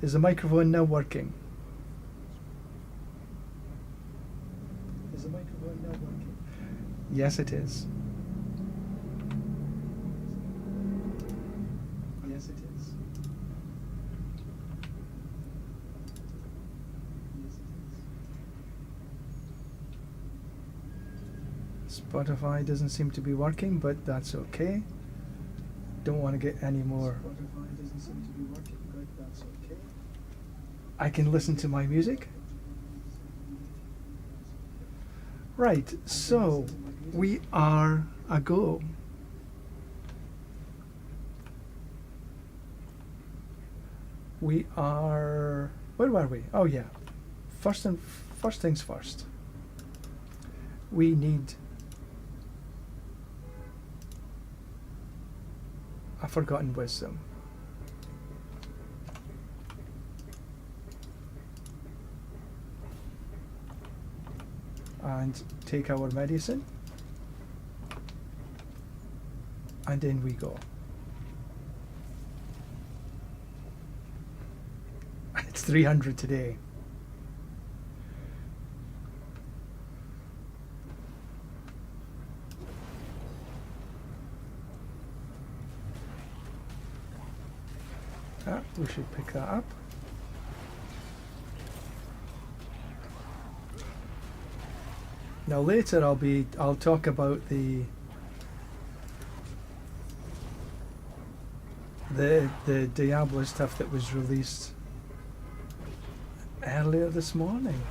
Is the microphone now working? Is the microphone now working? Yes, it is. Yes, it is. Yes, it is. Spotify doesn't seem to be working, but that's okay. Don't want to get any more. Spotify doesn't seem to be working, but that's okay. I can listen to my music. Right, so we are a go. We are. Where were we? Oh yeah. First things first. We need a forgotten wisdom. And take our medicine. And in we go. It's 300 today. We should pick that up. Now later I'll talk about the Diablo stuff that was released earlier this morning.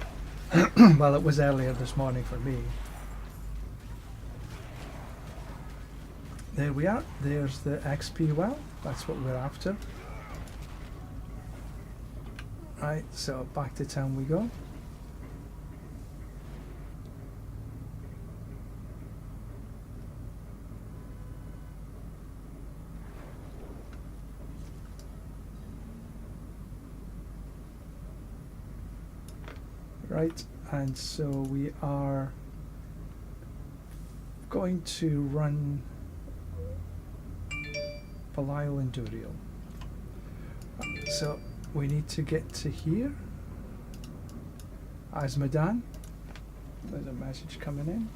Well, it was earlier this morning for me. There we are. There's the XP well. That's what we're after. Right, so back to town we go. Right, and so we are going to run Belial and Duriel. So we need to get to here. Asmodan. There's a message coming in.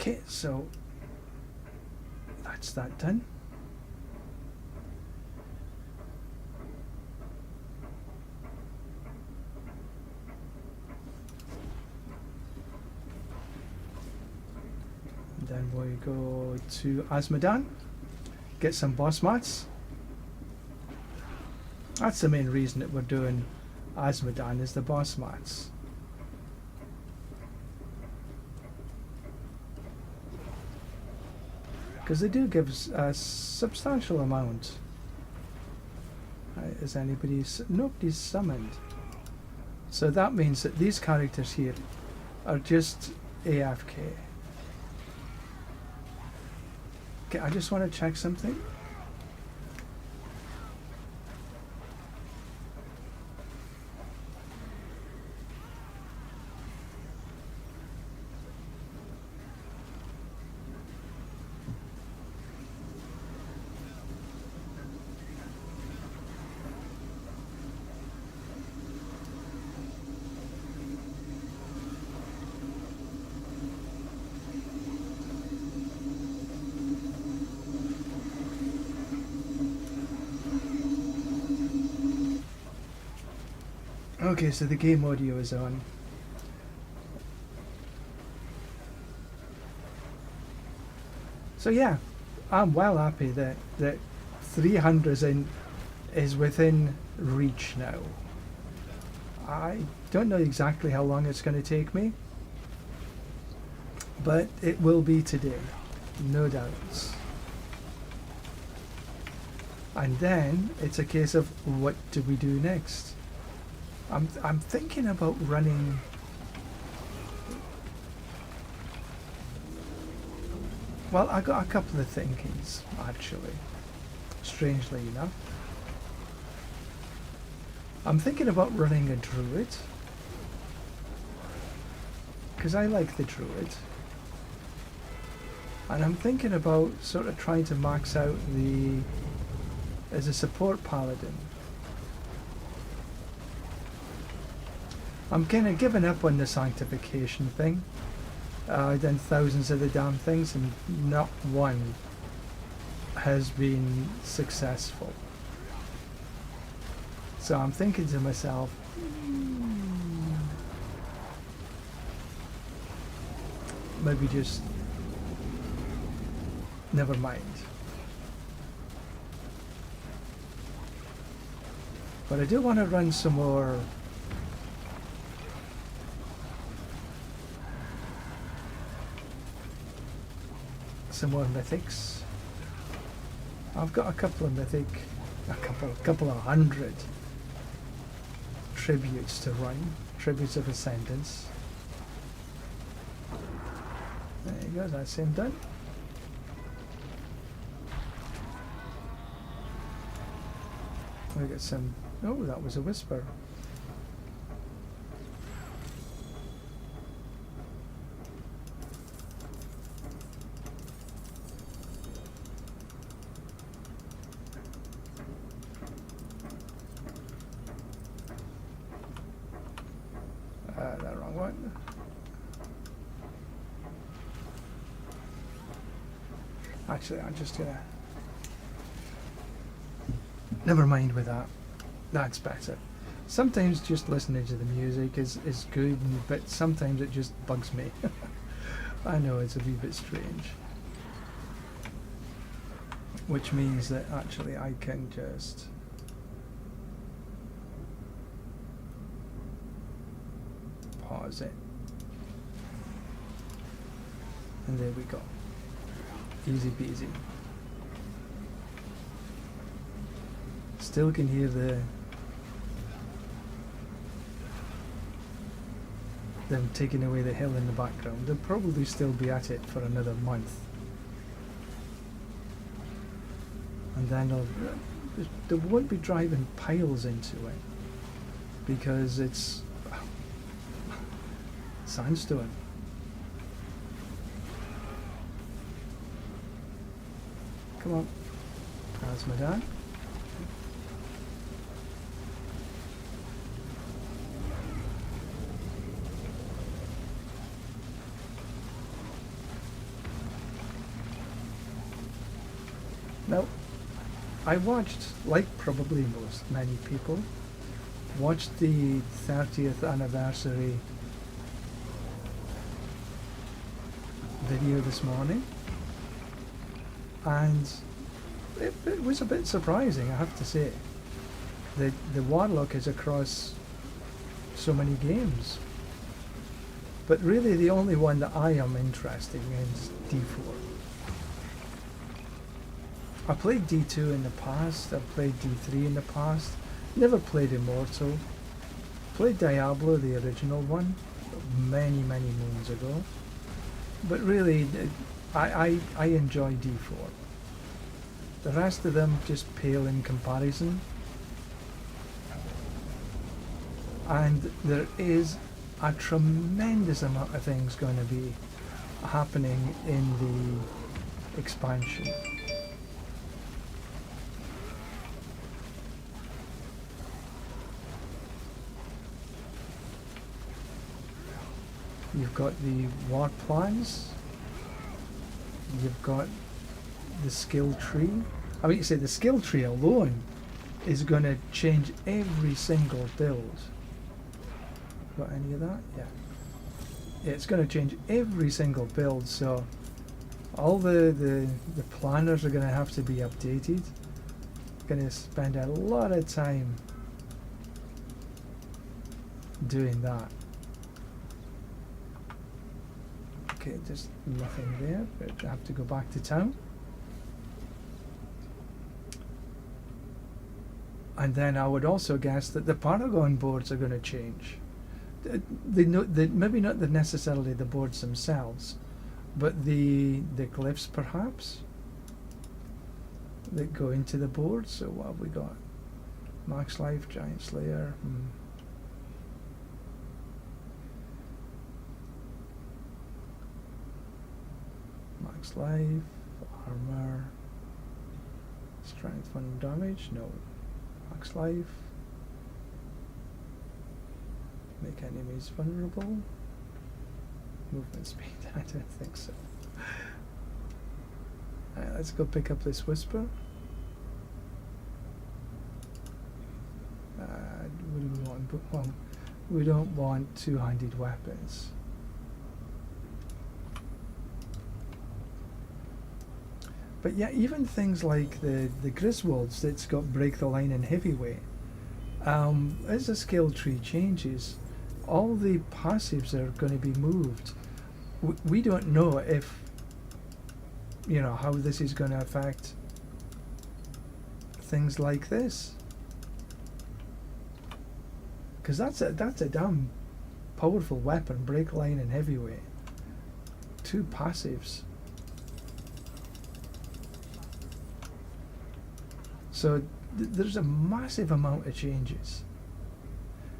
Okay, so that's that done. And then we go to Asmodan, get some boss mats. That's the main reason that we're doing Asmodan, is the boss mats. Because they do give a substantial amount. Is anybody? Nobody's summoned. So that means that these characters here are just AFK. Okay, I just want to check something. Okay, so the game audio is on. So yeah, I'm well happy that 300 is within reach now. I don't know exactly how long it's going to take me, but it will be today, no doubts. And then it's a case of what do we do next? I'm thinking about running. Well, I got a couple of thinkings actually. Strangely enough, I'm thinking about running a druid because I like the druid, and I'm thinking about sort of trying to max out the as a support paladin. I'm kind of giving up on the sanctification thing. I've done thousands of the damn things and not one has been successful. So I'm thinking to myself, maybe just never mind. But I do want to run some more mythics. I've got a couple of mythic, a couple of hundred tributes to run, tributes of ascendance. There you go, that's him done. We got some. Oh, that was a whisper. The wrong one. Actually, I'm just gonna. Never mind with that. That's better. Sometimes just listening to the music is good, but sometimes it just bugs me. I know it's a wee bit strange. Which means that actually I can just pause it. And there we go. Easy peasy. Still can hear them taking away the hill in the background. They'll probably still be at it for another month. And then they won't be driving piles into it because it's sandstone. Come on, that's my dad. Now, I watched, like probably many people, watched the 30th anniversary video this morning, and it was a bit surprising, I have to say. The Warlock is across so many games, but really the only one that I am interested in is D4. I played D2 in the past, I've played D3 in the past, never played Immortal. Played Diablo, the original one, many moons ago. But really, I enjoy D4. The rest of them just pale in comparison. And there is a tremendous amount of things going to be happening in the expansion. You've got the war plans, you've got the skill tree. I mean, you say the skill tree alone is going to change every single build. Got any of that? Yeah. It's going to change every single build, so all the planners are going to have to be updated. Going to spend a lot of time doing that. Okay, there's nothing there, but I have to go back to town. And then I would also guess that the Paragon boards are going to change. Maybe not necessarily the boards themselves, but the glyphs perhaps that go into the board. So what have we got? Max Life, Giant Slayer. Max Life, Armor, Strength 1 damage, no. Max Life. Make enemies vulnerable. Movement speed, I don't think so. Alright, let's go pick up this Whisper. What do we want? Well, we don't want two-handed weapons. But yeah, even things like the Griswolds that's got Break the Line and Heavyweight, as the skill tree changes, all the passives are going to be moved. We don't know if, you know, how this is going to affect things like this. Because that's a damn powerful weapon, Break Line and Heavyweight. 2 passives. So there's a massive amount of changes.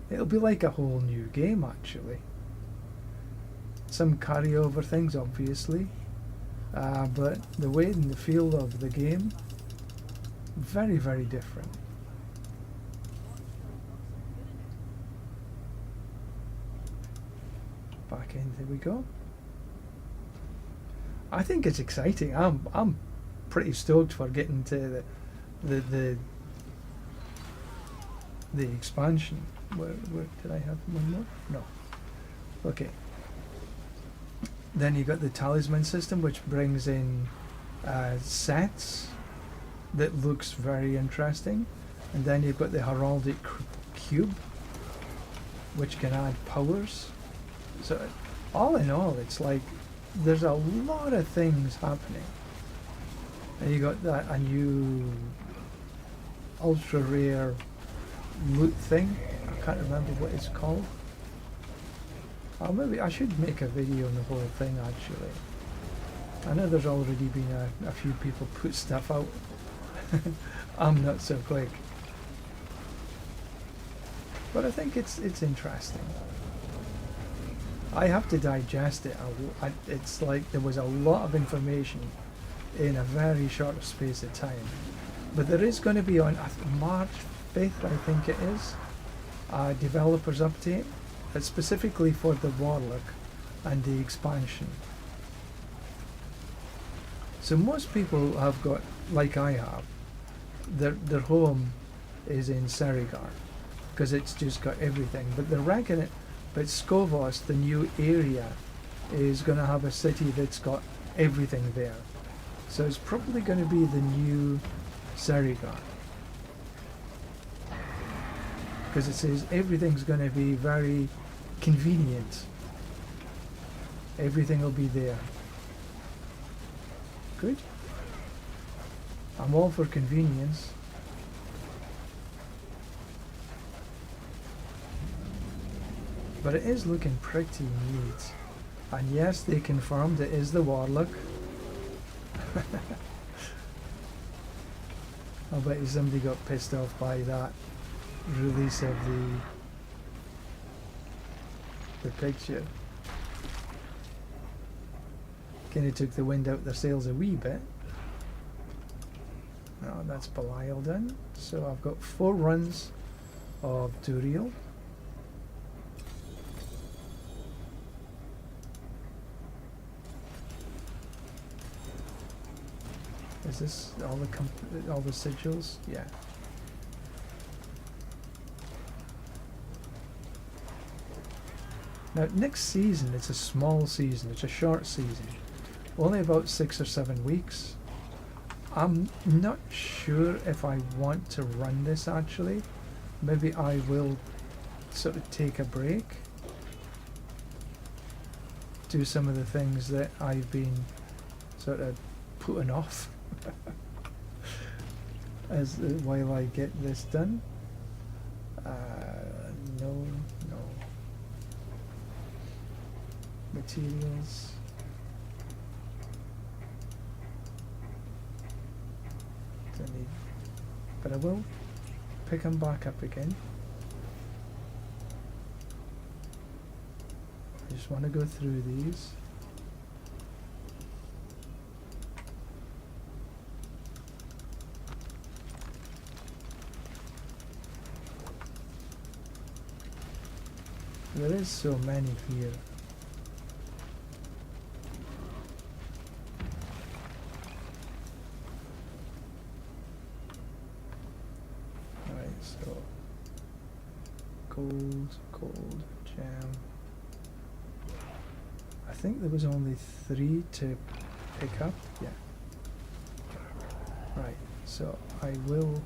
It'll be like a whole new game actually. Some carryover things obviously, but the way and the feel of the game, very, very different. Back in, there we go. I think it's exciting. I'm pretty stoked for getting to the expansion. Where did I have one more? No. Okay. Then you got the talisman system, which brings in sets that looks very interesting, and then you've got the heraldic cube, which can add powers. So all in all, it's like there's a lot of things happening. And you got that a new ultra rare loot thing. I can't remember what it's called. Oh, maybe I should make a video on the whole thing actually. I know there's already been a few people put stuff out. I'm not so quick. But I think it's interesting. I have to digest it. It's like there was a lot of information in a very short space of time. But there is going to be on March 5th, I think it is, a developers update that's specifically for the Warlock and the expansion. So most people have got, like I have, their home is in Serigar because it's just got everything. But they're ranking it. But Skovos, the new area, is going to have a city that's got everything there. So it's probably going to be the new Serigar. Because it says everything's going to be very convenient. Everything will be there. Good. I'm all for convenience. But it is looking pretty neat. And yes, they confirmed it is the Warlock. I bet you somebody got pissed off by that release of the picture. Kind of took the wind out their sails a wee bit. Oh, that's Belial done. So I've got 4 runs of Duriel. Is this all the sigils? Yeah. Now next season, it's a small season. It's a short season, only about 6 or 7 weeks. I'm not sure if I want to run this actually. Maybe I will sort of take a break, do some of the things that I've been sort of putting off. as while I get this done. No, no. Materials. Don't need, but I will pick them back up again. I just want to go through these. There is so many here. Alright, so gold, jam. I think there was only 3 to pick up. Yeah. Right, so I will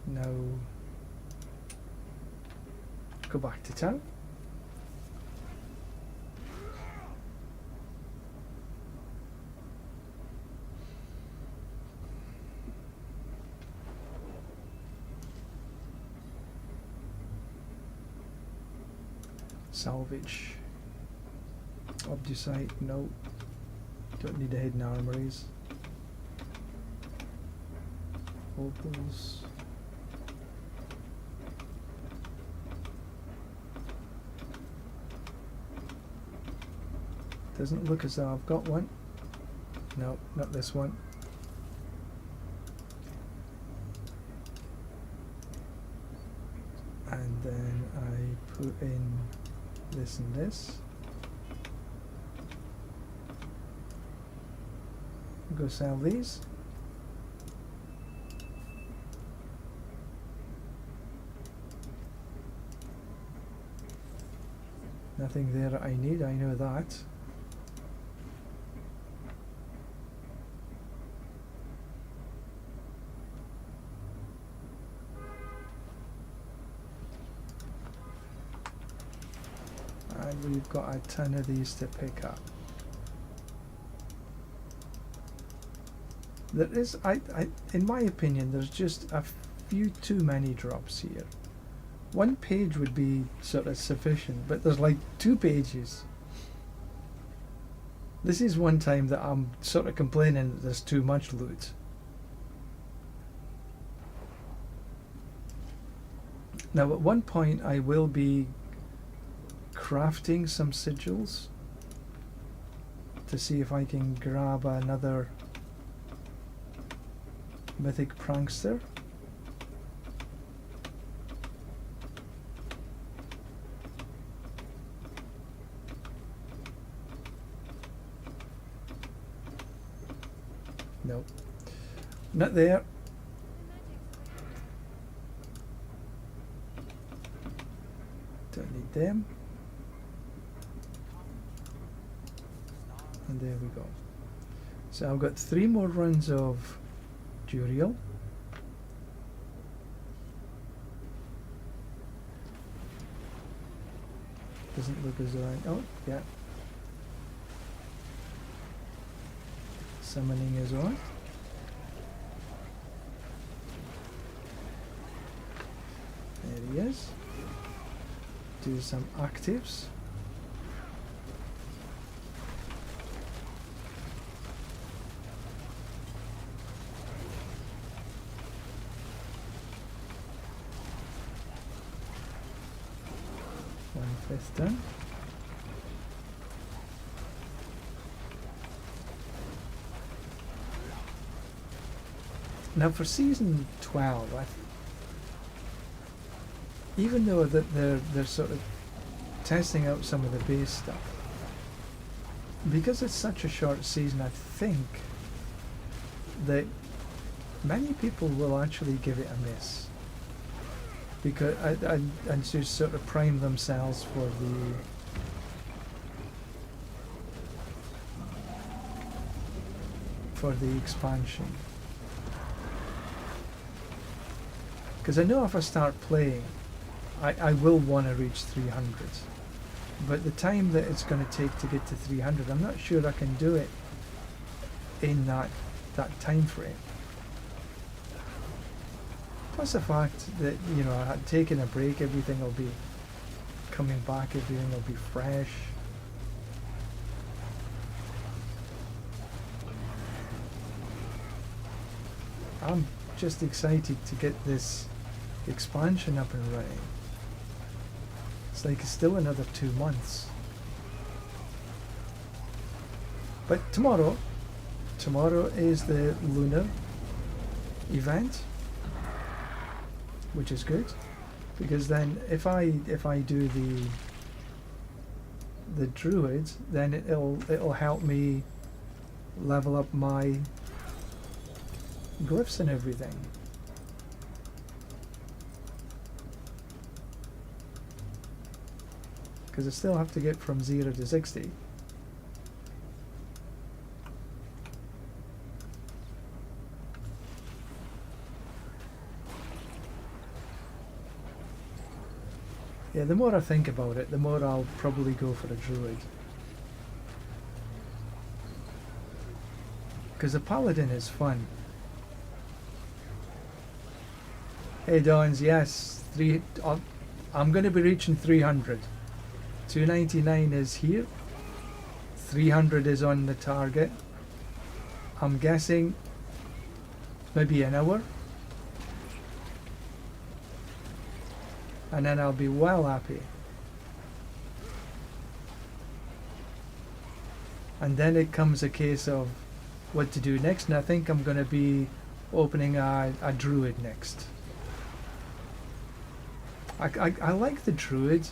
now go back to town. Salvage. Obdusite, no. Don't need the hidden armories. Opals. Doesn't look as though I've got one. No, not this one. And then I put in this and this. Go sell these. Nothing there I need, I know that. And we've got a ton of these to pick up. There is, in my opinion, there's just a few too many drops here. One page would be sort of sufficient, but there's like 2 pages. This is one time that I'm sort of complaining that there's too much loot. Now at one point I will be crafting some sigils to see if I can grab another mythic prankster. Nope, not there. Don't need them. And there we go. So I've got 3 more runs of Duriel. Doesn't look as though oh, yeah. Summoning is on. There he is. Do some actives. One-fifth done. Now for season 12, even though that they're sort of testing out some of the base stuff, because it's such a short season, I think that many people will actually give it a miss, because and to sort of prime themselves for the expansion. Because I know if I start playing, I will want to reach 300. But the time that it's going to take to get to 300, I'm not sure I can do it in that time frame. Plus the fact that, you know, I had taken a break, everything will be coming back, everything will be fresh. I'm just excited to get this expansion up and running. It's like it's still another 2 months. But tomorrow is the lunar event, which is good, because then if I do the druid, then it'll help me level up my glyphs and everything. Because I still have to get from 0 to 60. Yeah, the more I think about it, the more I'll probably go for a druid. Because the paladin is fun. Hey Dons, yes, I'm going to be reaching 300. 299 is here. 300 is on the target. I'm guessing maybe an hour. And then I'll be well happy. And then it comes a case of what to do next, and I think I'm going to be opening a druid next. I like the druid.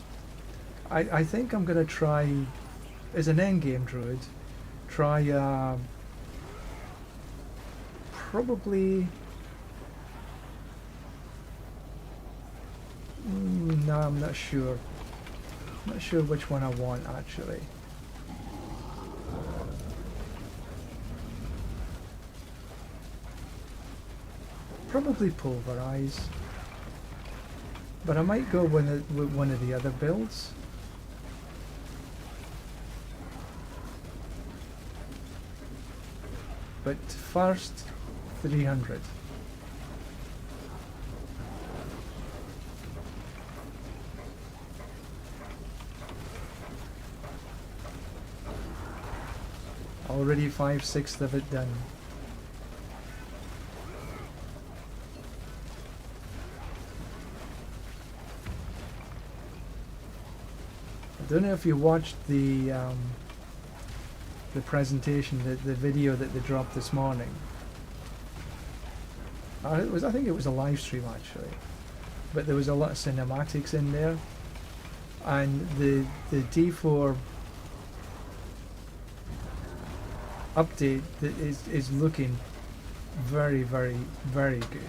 I think I'm going to try, as an endgame druid, try probably... no, I'm not sure. I'm not sure which one I want, actually. Probably pulverize. But I might go with one of the other builds. But first, 300. Already 5/6 of it done. I don't know if you watched the presentation, the video that they dropped this morning. I think it was a live stream actually, but there was a lot of cinematics in there, and the D4 update that is looking very, very, very good.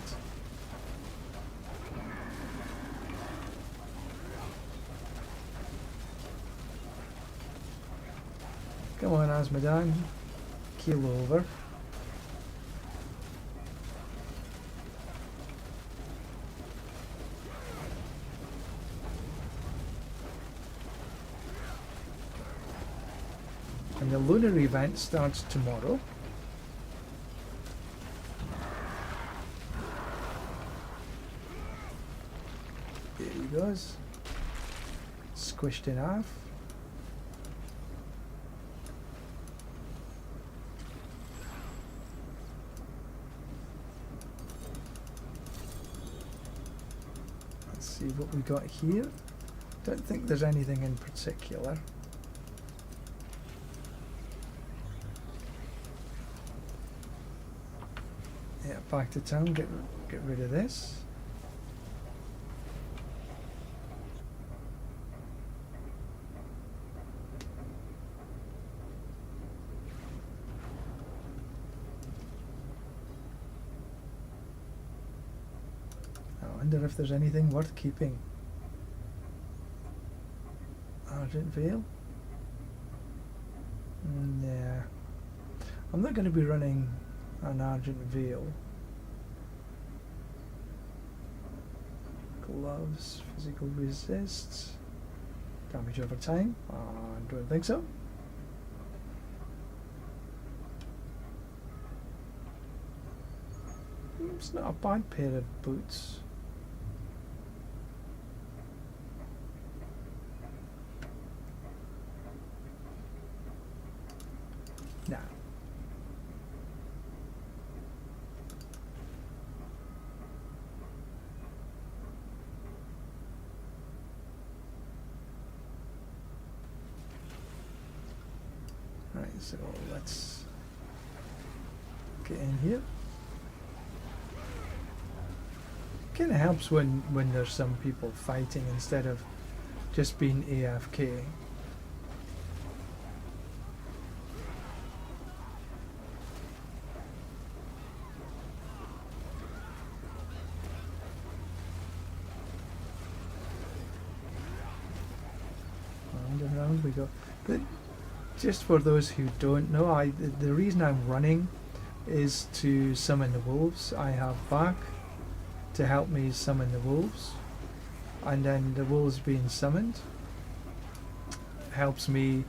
Come on, Asmodan, keel over. And the lunar event starts tomorrow. There he goes. Squished in half. Let's see what we got here. Don't think there's anything in particular. Yeah, back to town, get rid of this. I wonder if there's anything worth keeping. Argent Veil? Nah. I'm not going to be running an Argent Veil. Gloves, physical resists, damage over time. Don't think so. It's not a bad pair of boots. Nah. Right, so let's get in here. Kind of helps when there's some people fighting instead of just being AFK. Round and round we go. But just for those who don't know, the reason I'm running is to summon the wolves. I have back to help me summon the wolves, and then the wolves being summoned helps me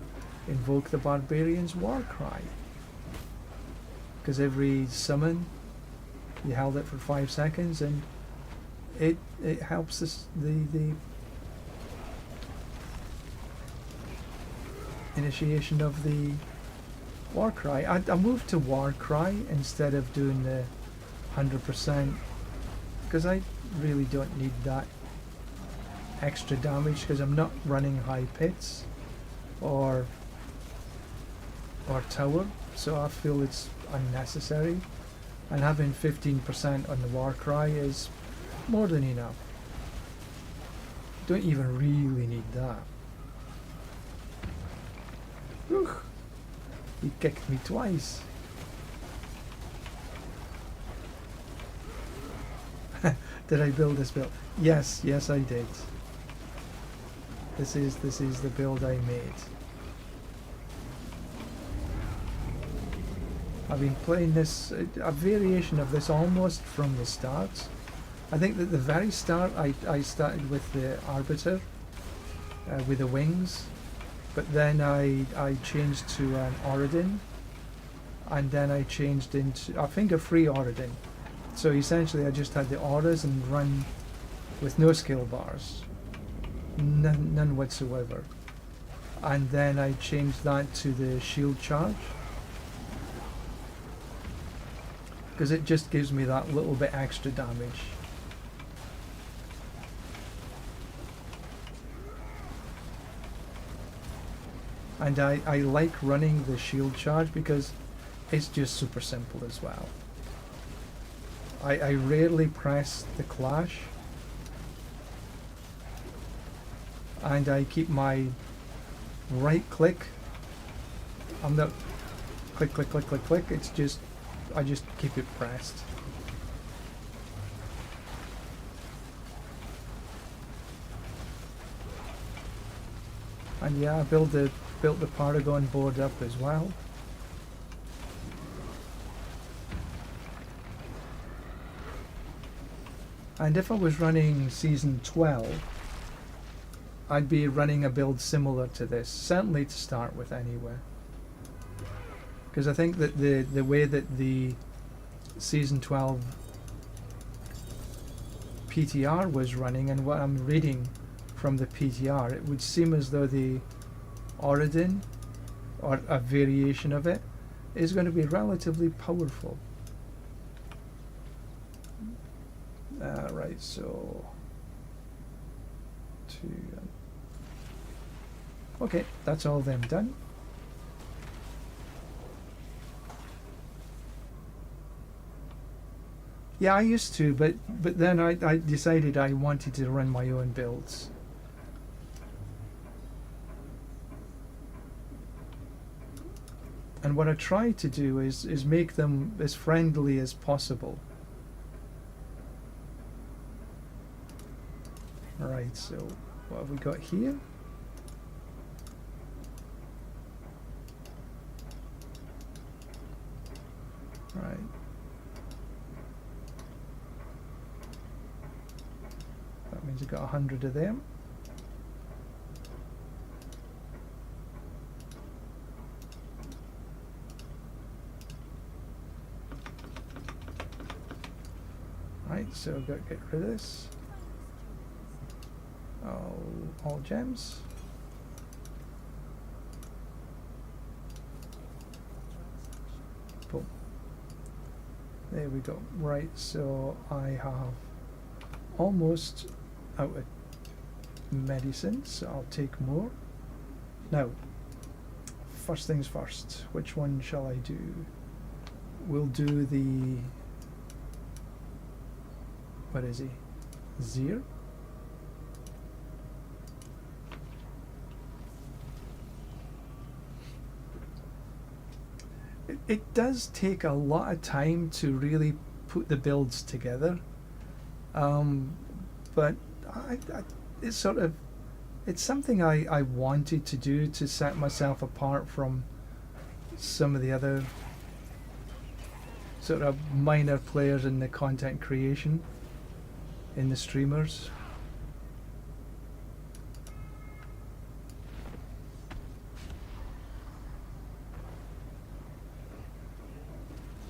invoke the barbarian's war cry, because every summon you held it for 5 seconds and it helps us the initiation of the war cry. I moved to war cry instead of doing the 100%, because I really don't need that extra damage, because I'm not running high pits or tower, so I feel it's unnecessary, and having 15% on the war cry is more than enough. Don't even really need that. Whew. He kicked me twice. Did I build this build? Yes, I did. This is the build I made. I've been playing this, a variation of this almost from the start. I think that the very start I started with the Arbiter with the wings, but then I changed to an Auradin, and then I changed into a finger-free Auradin. So essentially I just had the auras and run with no skill bars, none whatsoever. And then I changed that to the shield charge, because it just gives me that little bit extra damage. And I like running the shield charge because it's just super simple as well. I rarely press the clash, and I keep my right click. I'm not click click click click click. It's just I just keep it pressed. And yeah, I built the Paragon board up as well. And if I was running Season 12, I'd be running a build similar to this, certainly to start with anyway. Because I think that the way that the Season 12 PTR was running, and what I'm reading from the PTR, it would seem as though the Auradin, or a variation of it, is going to be relatively powerful. Right, so okay, that's all them done. Yeah, I used to, but then I decided I wanted to run my own builds. And what I try to do is make them as friendly as possible. Alright, so what have we got here? Right. That means I've got 100 of them. so I've got to get rid of this. All gems. Boom. There we go. Right, so I have almost out of medicine, so I'll take more. Now, first things first, which one shall I do? We'll do the... what is he? Zir? It does take a lot of time to really put the builds together, but it's sort of, it's something I wanted to do to set myself apart from some of the other sort of minor players in the content creation, in the streamers.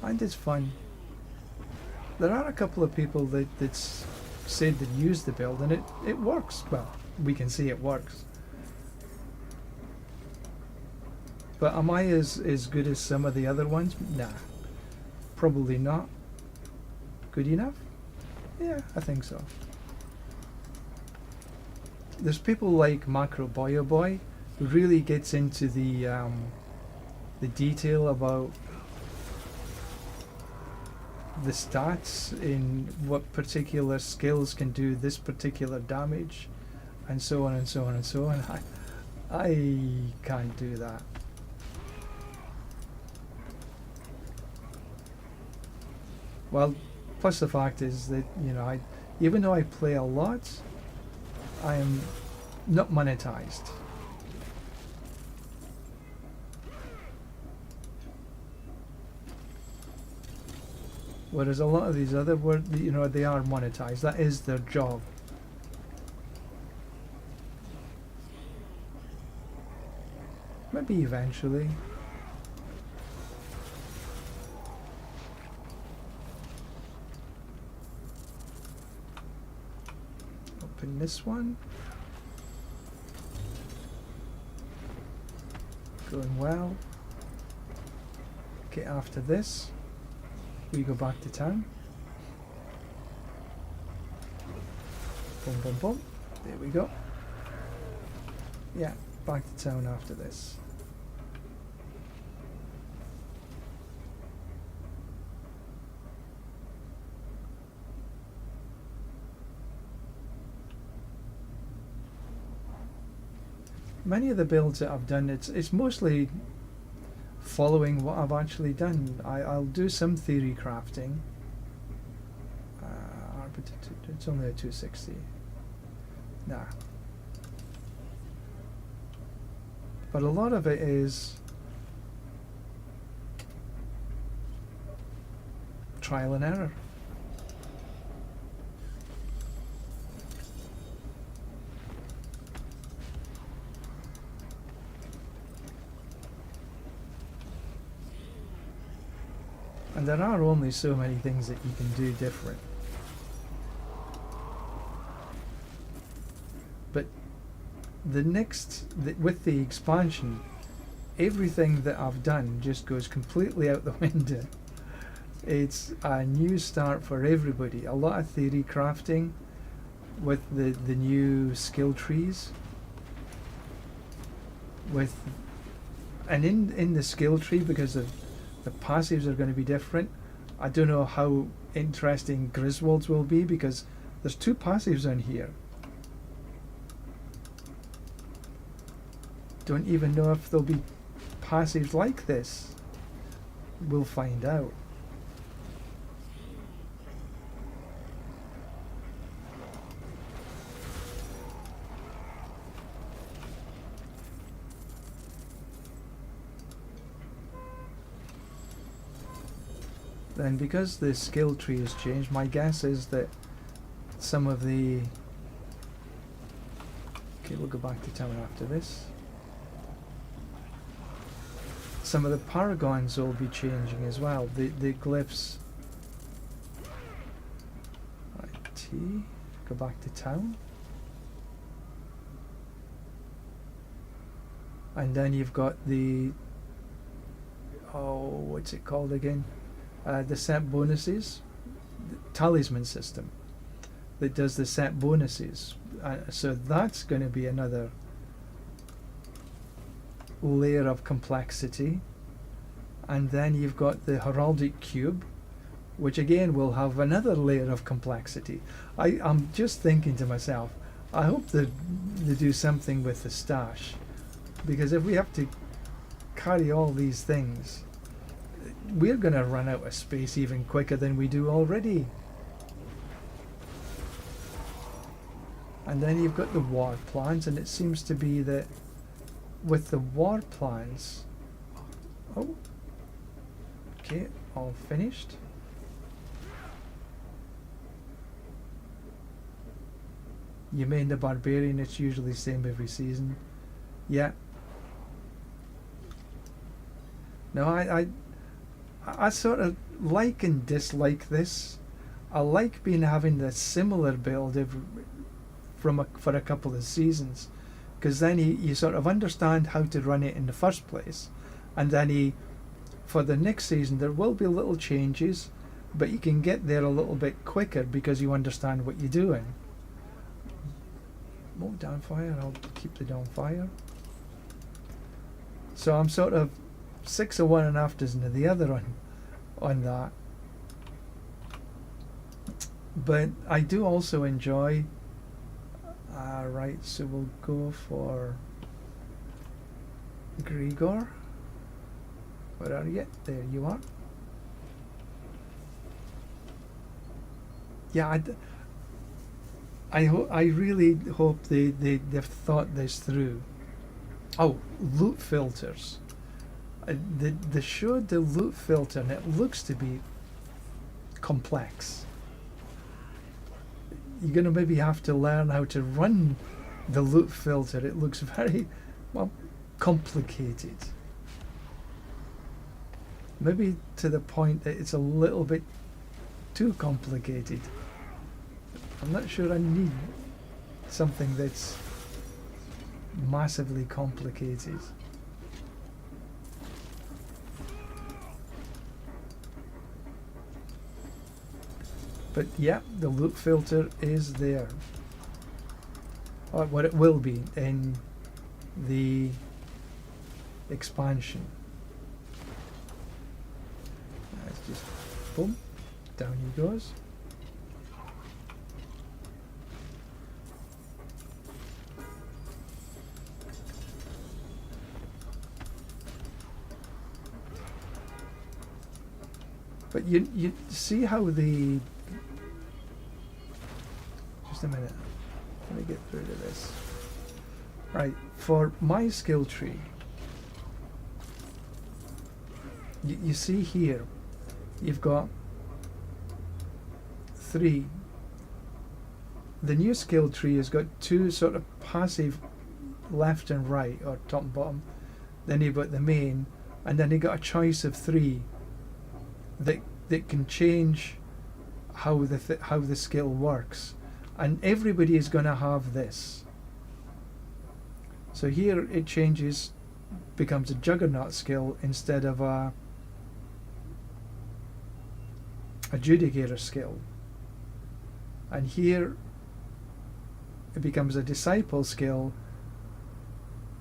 And it's fun. There are a couple of people that's said that use the build and it works. Well, we can see it works. But am I as good as some of the other ones? Nah. Probably not. Good enough? Yeah, I think so. There's people like Macro Boyo Boy who really gets into the detail about the stats in what particular skills can do this particular damage, and so on and so on and so on. I can't do that. Well, plus the fact is that, you know, even though I play a lot, I am not monetized. Whereas a lot of these other you know, they are monetized. That is their job. Maybe eventually. Open this one. Going well. Okay, after this, we go back to town. Boom, boom, boom. There we go. Yeah, back to town after this. Many of the builds that I've done, it's mostly following what I've actually done. I'll do some theory crafting. It's only a 260. Nah. But a lot of it is trial and error. And there are only so many things that you can do different. But with the expansion, everything that I've done just goes completely out the window. It's a new start for everybody. A lot of theory crafting with the new skill trees. And in the skill tree, because of the passives are going to be different. I don't know how interesting Griswold's will be, because there's 2 passives on here. Don't even know if there'll be passives like this. We'll find out. Then, because the skill tree has changed, my guess is that some of the... Okay, we'll go back to town after this. Some of the paragons will be changing as well. The glyphs T. Go back to town. And then you've got the, oh, what's it called again? The set bonuses, the talisman system that does the set bonuses. So that's going to be another layer of complexity. And then you've got the heraldic cube, which again will have another layer of complexity. I'm just thinking to myself, I hope that they do something with the stash, because if we have to carry all these things, we're going to run out of space even quicker than we do already. And then you've got the war plans, and it seems to be that with the war plans, oh, okay, all finished. You main the barbarian, it's usually the same every season. Yeah. No, I sort of like and dislike this. I like having the similar build for a couple of seasons, because then you sort of understand how to run it in the first place, and then for the next season there will be little changes, but you can get there a little bit quicker because you understand what you're doing. More downfire, I'll keep the downfire. So I'm sort of 6 of one and half dozen of the other on that. But I do also enjoy. Right, so we'll go for Grigor. Where are you? There you are. Yeah, I really hope they've thought this through. Oh, loot filters. They showed the loot filter, and it looks to be complex. You're going to maybe have to learn how to run the loot filter. It looks very, well, complicated. Maybe to the point that it's a little bit too complicated. I'm not sure I need something that's massively complicated. But yeah, the loot filter is there. Or what it will be in the expansion. Let's just boom, down he goes. But you see how the, just a minute, let me get rid of this. Right, for my skill tree, you see here, you've got 3. The new skill tree has got 2 sort of passive left and right, or top and bottom. Then you've got the main, and then you've got a choice of 3 that can change how the skill works, and everybody is going to have this. So here it changes, becomes a juggernaut skill instead of a adjudicator skill, and here it becomes a disciple skill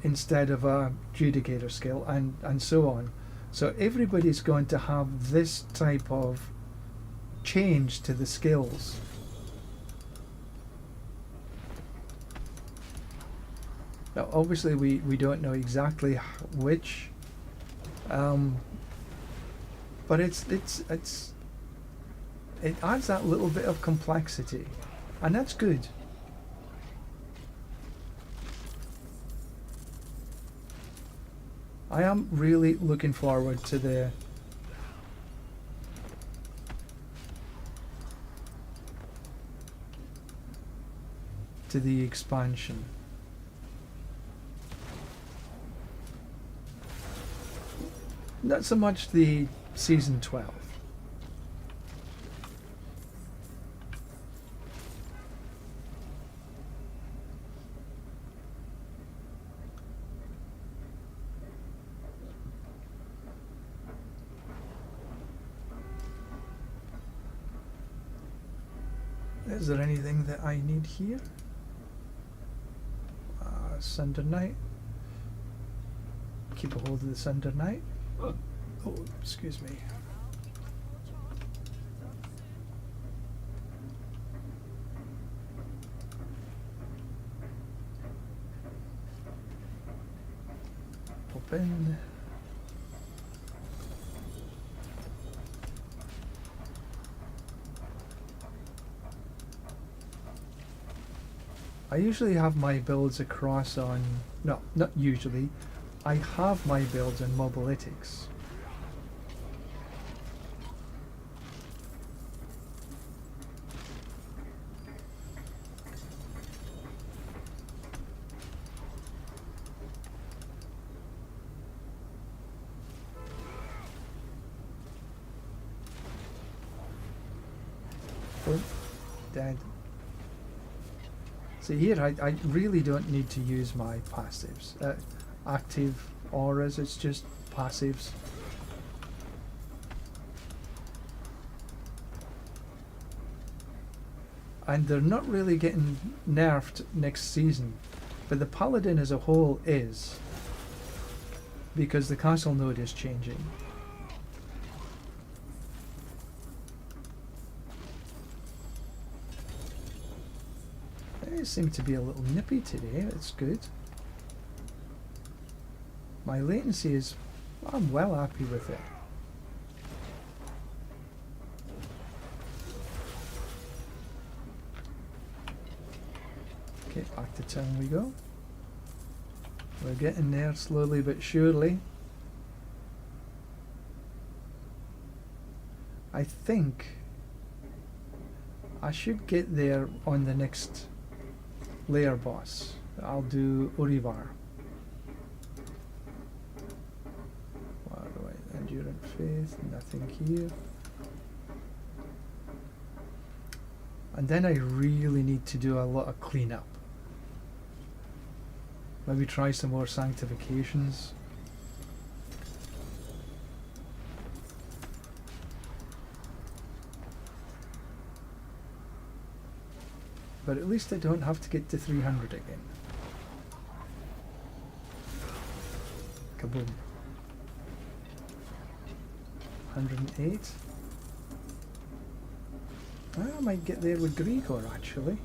instead of a adjudicator skill, and so on. So everybody's going to have this type of change to the skills. Now obviously we don't know exactly which, but it adds that little bit of complexity, and that's good. I am really looking forward to the expansion. Not so much the season 12. Is there anything that I need here? Cinder Knight. Keep a hold of the Cinder Knight. Oh, excuse me. Pop in. I usually have my builds across on... No, not usually. I have my builds on Mobilytics. Oh, dead. See here, I really don't need to use my passives. Active auras, it's just passives. And they're not really getting nerfed next season. But the Paladin as a whole is. Because the castle node is changing. They seem to be a little nippy today, it's good. My latency is... I'm well happy with it. Okay, back to town we go. We're getting there slowly but surely. I think I should get there on the next layer boss. I'll do Urivar. Endurance Faith, nothing here. And then I really need to do a lot of cleanup. Maybe try some more sanctifications. But at least I don't have to get to 300 again. Kaboom. 108. I might get there with Grigor actually.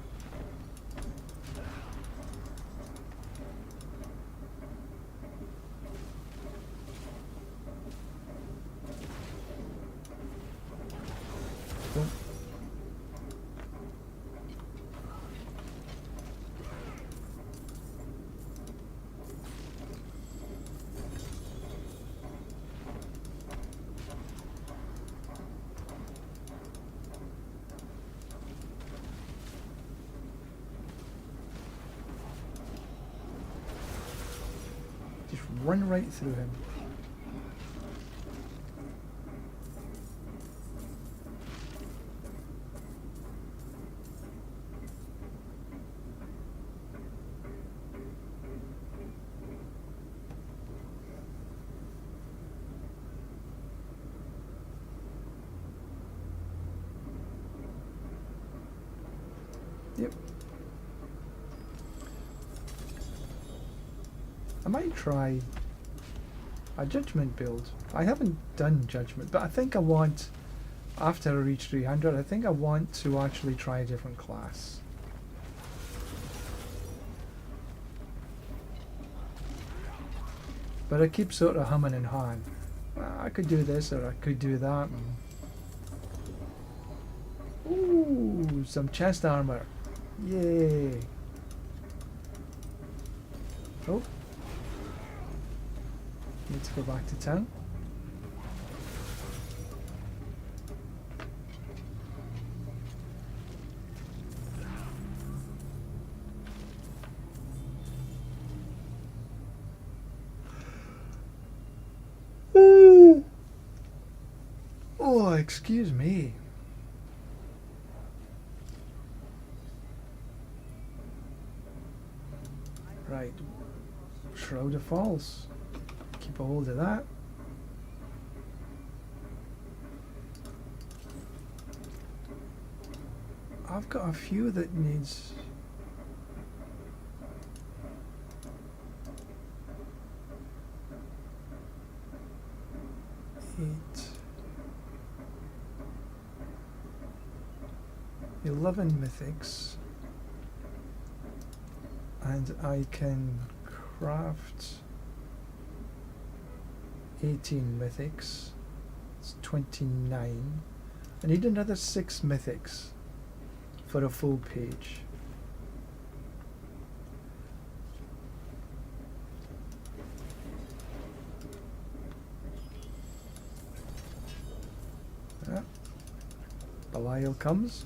Boom. Run right through him. Yep. I might try a judgment build. I haven't done judgment, but I think I want, after I reach 300, I think I want to actually try a different class. But I keep sort of humming and hawing. I could do this or I could do that. Ooh, some chest armor. Yay. Oh. Need to go back to town. Oh, excuse me. Right. Shroud of Falls. Keep a hold of that. I've got a few that needs... Eight... 11 mythics, and I can craft 18 mythics. It's 29. I need another 6 mythics for a full page. Belial comes.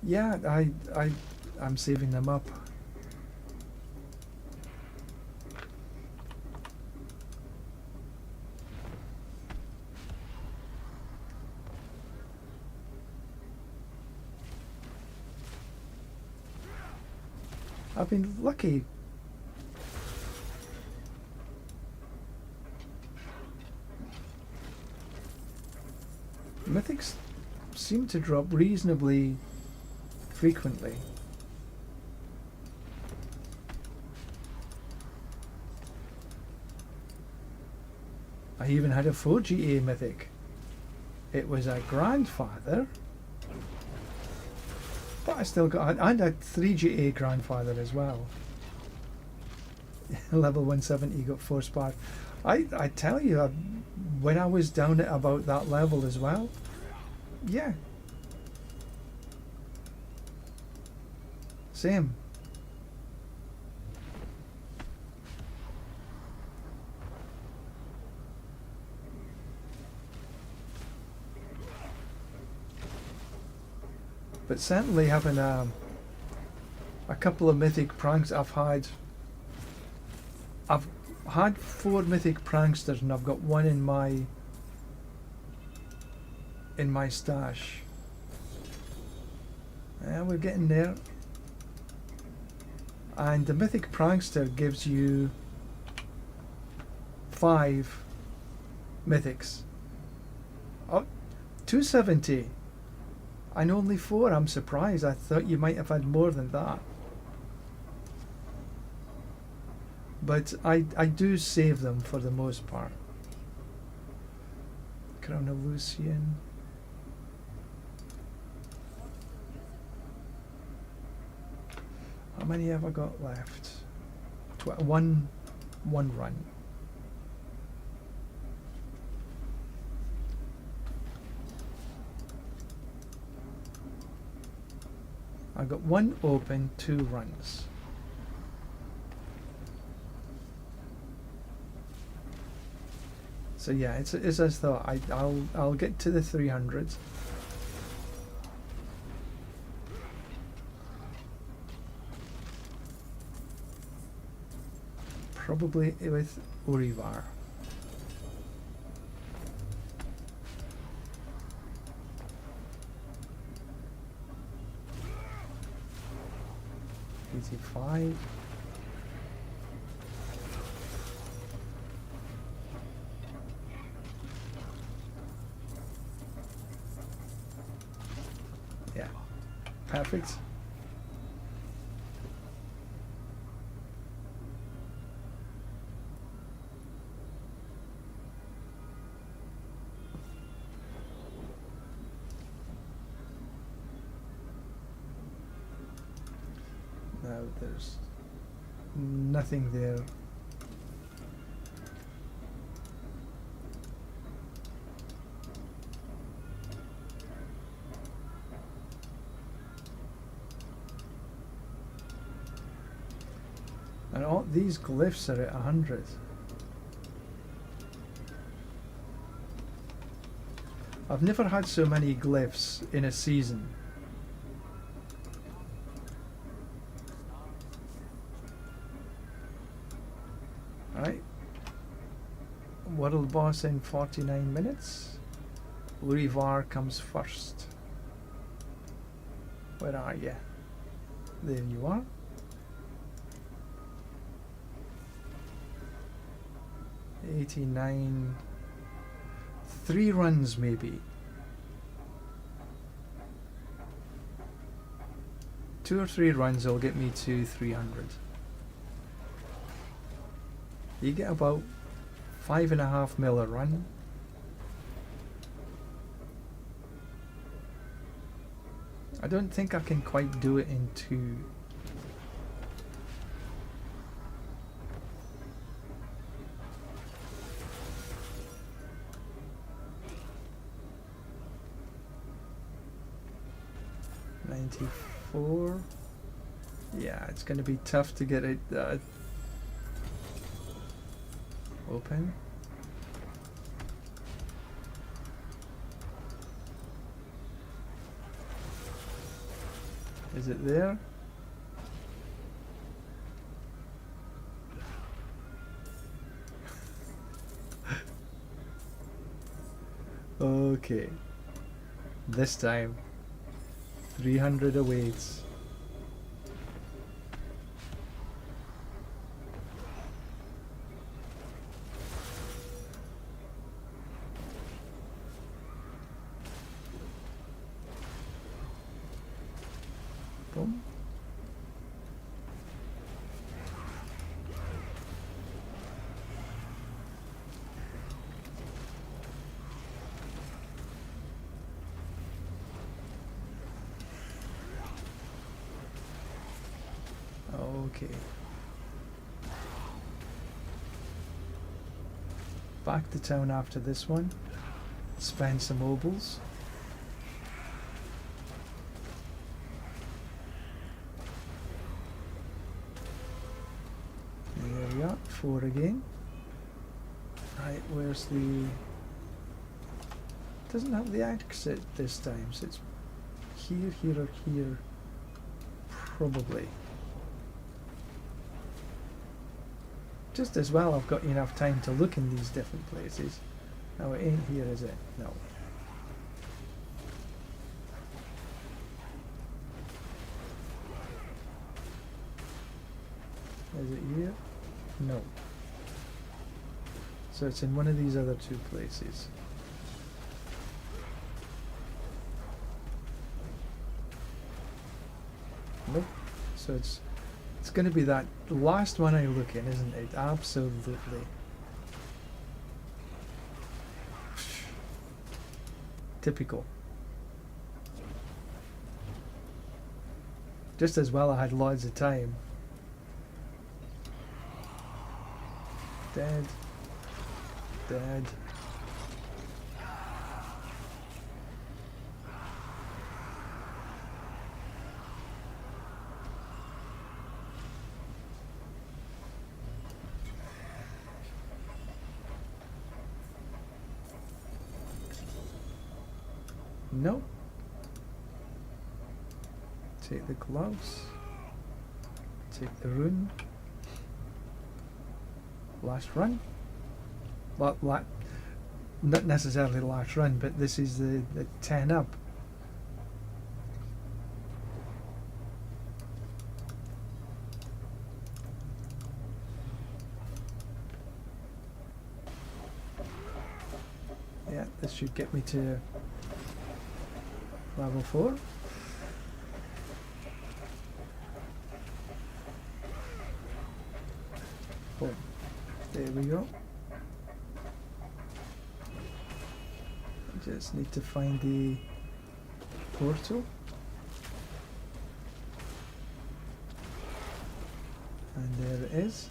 Yeah, I'm saving them up. I've been lucky. Mythics seem to drop reasonably frequently. I even had a 4 GA mythic. It was a grandfather, but I still got, and a 3 GA grandfather as well. Level 170, got 4 spar. I tell you, when I was down at about that level as well, yeah. Same. But certainly having a couple of mythic pranks I've had 4 mythic pranksters and I've got one in my stash. Yeah, we're getting there. And the mythic prankster gives you 5 mythics. Oh, 270. And only 4. I'm surprised. I thought you might have had more than that. But I do save them for the most part. Crown of Lucian. How many have I got left? One run. I got 1 open, 2 runs. So yeah, it's as though I'll get to the 300s. Probably with Urivar. $85. Yeah, perfect. Now there's nothing there. And all these glyphs are at 100. I've never had so many glyphs in a season. Alright. World boss in 49 minutes. Urivar comes first. Where are you? There you are. $89. 3 runs maybe. 2 or 3 runs will get me to 300. You get about 5.5 mil a run. I don't think I can quite do it in 2. $94. Yeah, it's going to be tough to get it open. Is it there? Okay. This time, 300 awaits. Boom. Okay. Back to town after this one. Spend some mobiles. There we are, 4 again. Right, where's the... Doesn't have the exit this time, so it's here, here, or here. Probably. Just as well I've got enough time to look in these different places. No, it ain't here, is it? No. Is it here? No. So it's in one of these other 2 places. Nope. So it's going to be that last one I look in, isn't it? Absolutely. Typical. Just as well I had loads of time. Dead. Dead. Nope. Take the gloves. Take the rune. Last run. Not necessarily last run, but this is the 10 up. Yeah, this should get me to level 4. Boom. There we go. Just need to find the portal. And there it is.